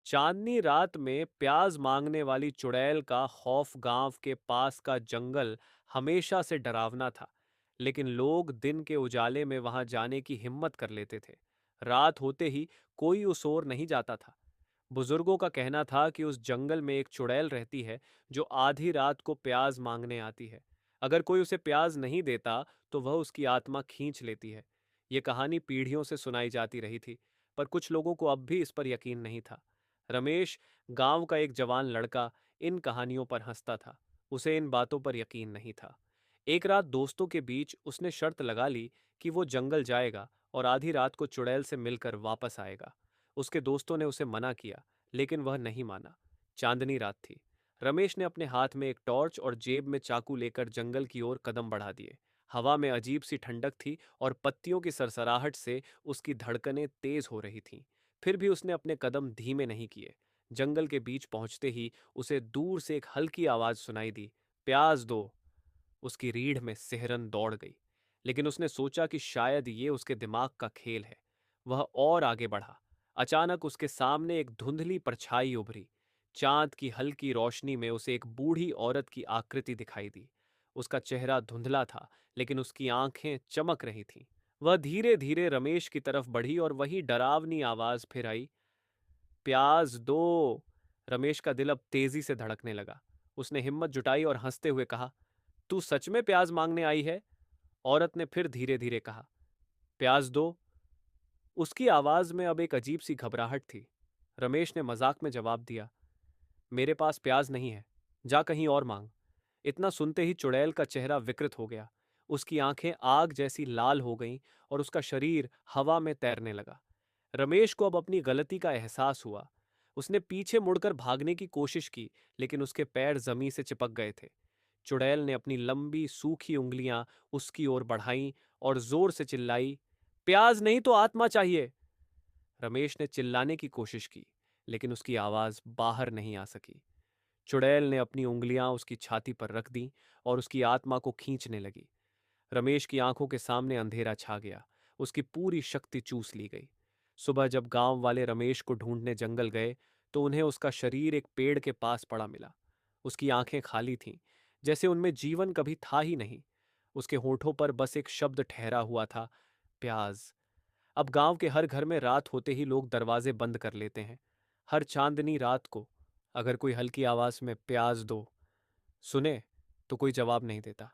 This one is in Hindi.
चांदनी रात में प्याज मांगने वाली चुड़ैल का खौफ गांव के पास का जंगल हमेशा से डरावना था, लेकिन लोग दिन के उजाले में वहां जाने की हिम्मत कर लेते थे। रात होते ही कोई उस ओर नहीं जाता था। बुजुर्गों का कहना था कि उस जंगल में एक चुड़ैल रहती है जो आधी रात को प्याज मांगने आती है। अगर कोई उसे प्याज नहीं देता तो वह उसकी आत्मा खींच लेती है। ये कहानी पीढ़ियों से सुनाई जाती रही थी, पर कुछ लोगों को अब भी इस पर यकीन नहीं था। रमेश, गांव का एक जवान लड़का, इन कहानियों पर हंसता था। उसे इन बातों पर यकीन नहीं था। एक रात दोस्तों के बीच उसने शर्त लगा ली कि वो जंगल जाएगा और आधी रात को चुड़ैल से मिलकर वापस आएगा। उसके दोस्तों ने उसे मना किया, लेकिन वह नहीं माना। चांदनी रात थी। रमेश ने अपने हाथ में एक टॉर्च और जेब में चाकू लेकर जंगल की ओर कदम बढ़ा दिए। हवा में अजीब सी ठंडक थी और पत्तियों की सरसराहट से उसकी धड़कनें तेज हो रही थीं। फिर भी उसने अपने कदम धीमे नहीं किए। जंगल के बीच पहुंचते ही उसे दूर से एक हल्की आवाज सुनाई दी, प्याज दो। उसकी रीढ़ में सिहरन दौड़ गई, लेकिन उसने सोचा कि शायद ये उसके दिमाग का खेल है। वह और आगे बढ़ा। अचानक उसके सामने एक धुंधली परछाई उभरी। चांद की हल्की रोशनी में उसे एक बूढ़ी औरत की आकृति दिखाई दी। उसका चेहरा धुंधला था, लेकिन उसकी आंखें चमक रही थीं। वह धीरे धीरे रमेश की तरफ बढ़ी और वही डरावनी आवाज फिर आई, प्याज दो। रमेश का दिल अब तेजी से धड़कने लगा। उसने हिम्मत जुटाई और हंसते हुए कहा, तू सच में प्याज मांगने आई है? औरत ने फिर धीरे धीरे कहा, प्याज दो। उसकी आवाज में अब एक अजीब सी घबराहट थी। रमेश ने मजाक में जवाब दिया, मेरे पास प्याज नहीं है, जा कहीं और मांग। इतना सुनते ही चुड़ैल का चेहरा विकृत हो गया। उसकी आंखें आग जैसी लाल हो गईं और उसका शरीर हवा में तैरने लगा। रमेश को अब अपनी गलती का एहसास हुआ। उसने पीछे मुड़कर भागने की कोशिश की, लेकिन उसके पैर जमीन से चिपक गए थे। चुड़ैल ने अपनी लंबी सूखी उंगलियां उसकी ओर बढ़ाईं और जोर से चिल्लाई, प्याज नहीं तो आत्मा चाहिए। रमेश ने चिल्लाने की कोशिश की, लेकिन उसकी आवाज बाहर नहीं आ सकी। चुड़ैल ने अपनी उंगलियां उसकी छाती पर रख दी और उसकी आत्मा को खींचने लगी। रमेश की आंखों के सामने अंधेरा छा गया। उसकी पूरी शक्ति चूस ली गई। सुबह जब गांव वाले रमेश को ढूंढने जंगल गए, तो उन्हें उसका शरीर एक पेड़ के पास पड़ा मिला। उसकी आंखें खाली थीं, जैसे उनमें जीवन कभी था ही नहीं। उसके होठों पर बस एक शब्द ठहरा हुआ था, प्याज। अब गांव के हर घर में रात होते ही लोग दरवाजे बंद कर लेते हैं। हर चांदनी रात को अगर कोई हल्की आवाज में प्याज दो सुने, तो कोई जवाब नहीं देता।